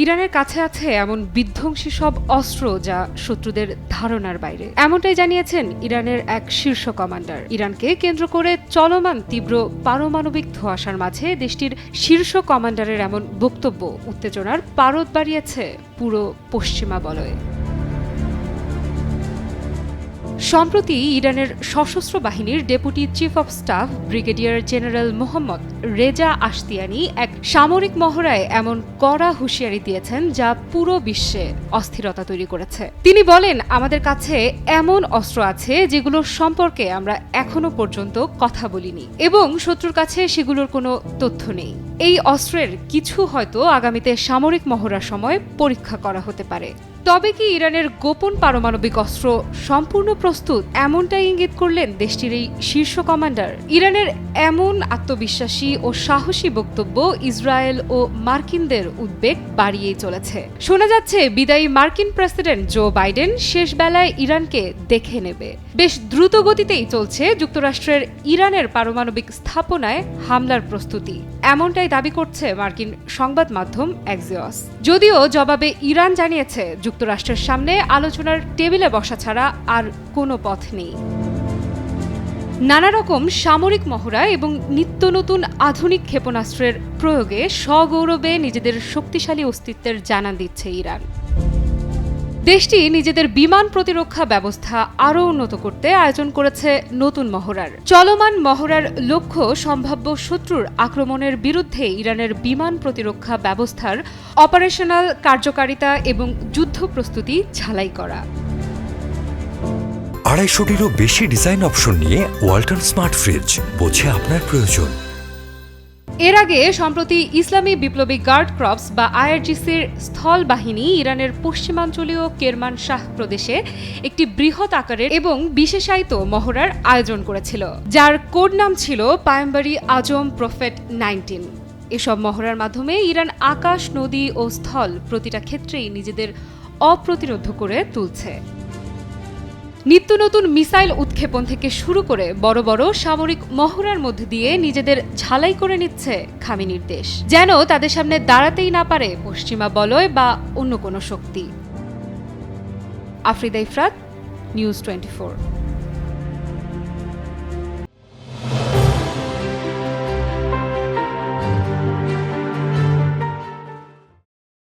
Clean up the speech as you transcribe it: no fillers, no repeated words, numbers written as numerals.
ইরানের কাছে আছে এমন বিধ্বংসী সব অস্ত্র যা শত্রুদের ধারণার বাইরে, এমনটাই জানিয়েছেন ইরানের এক শীর্ষ কমান্ডার। ইরানকে কেন্দ্র করে চলমান তীব্র পারমাণবিক ধোঁয়াশার মাঝে দেশটির শীর্ষ কমান্ডারের এমন বক্তব্য উত্তেজনার পারদ বাড়িয়েছে পুরো পশ্চিমা বলয়ে। সম্প্রতি ইরানের সশস্ত্র বাহিনীর deputy chief of staff brigadier general Mohammad Reza Ashtiani এক সামরিক মহড়ায় এমন কড়া হুঁশিয়ারি দিয়েছেন যা পুরো বিশ্বে অস্থিরতা তৈরি করেছে। তিনি বলেন, আমাদের কাছে এমন অস্ত্র আছে যেগুলো সম্পর্কে আমরা এখনো পর্যন্ত কথা বলিনি এবং শত্রুর কাছে সেগুলোর কোনো তথ্য নেই। এই অস্ত্রের কিছু হয়তো আগামীতে সামরিক মহড়ার সময় পরীক্ষা করা হতে পারে। তবে কি ইরানের গোপন পারমাণবিক অস্ত্র সম্পূর্ণ প্রস্তুত? এমনটাই ইঙ্গিত করলেন দেশটির এই শীর্ষ কমান্ডার। ইরানের এমন আত্মবিশ্বাসী ও সাহসী বক্তব্য ইসরায়েল ও মার্কিনদের উদ্বেগ বাড়িয়েই চলেছে। শোনা যাচ্ছে বিদায়ী মার্কিন প্রেসিডেন্ট জো বাইডেন শেষ বেলায় ইরানকে দেখে নেবে। বেশ দ্রুত গতিতেই চলছে যুক্তরাষ্ট্রের ইরানের পারমাণবিক স্থাপনায় হামলার প্রস্তুতি, এমনটাই দাবি করছে মার্কিন সংবাদ মাধ্যম এক্সিওস। যদিও জবাবে ইরান জানিয়েছে যুক্তরাষ্ট্রের সামনে আলোচনার টেবিলে বসা ছাড়া আর কোনো পথ নেই। নানা রকম সামরিক মহড়া এবং নিত্য নতুন আধুনিক ক্ষেপণাস্ত্রের প্রয়োগে সগৌরবে নিজেদের শক্তিশালী অস্তিত্বের জানান দিচ্ছে ইরান। দেশটি নিজেদের বিমান প্রতিরক্ষা ব্যবস্থা আরও উন্নত করতে আয়োজন করেছে নতুন মহড়ার। চলমান মহড়ার লক্ষ্য সম্ভাব্য শত্রুর আক্রমণের বিরুদ্ধে ইরানের বিমান প্রতিরক্ষা ব্যবস্থার অপারেশনাল কার্যকারিতা এবং যুদ্ধ প্রস্তুতি ঝালাই করা। 250-টিরও বেশি ডিজাইন অপশন নিয়ে ওয়ালটন স্মার্ট ফ্রিজ, বোঝে আপনার প্রয়োজন। এর আগে সম্প্রতি ইসলামী বিপ্লবী গার্ড ক্রপস বা আইআরজিসির স্থল বাহিনী ইরানের পশ্চিমাঞ্চলীয় কেরমানশাহ প্রদেশে একটি বৃহৎ আকারের এবং বিশেষায়িত মহড়ার আয়োজন করেছিল, যার কোড নাম ছিল পায়ম্বরি আজম প্রফেট 19। এসব মহড়ার মাধ্যমে ইরান আকাশ, নদী ও স্থল প্রতিটা ক্ষেত্রেই নিজেদের অপ্রতিরোধ করে তুলছে। নিত্য নতুন মিসাইল উৎক্ষেপণ থেকে শুরু করে বড় বড় সামরিক মহড়ার মধ্যে দিয়ে নিজেদের ঝালাই করে নিচ্ছে খামেনির দেশ, যেন তাদের সামনে দাঁড়াতেই না পারে পশ্চিমা বলয় বা অন্য কোনো শক্তি। আফরিদা ইফরাত, নিউজ 24।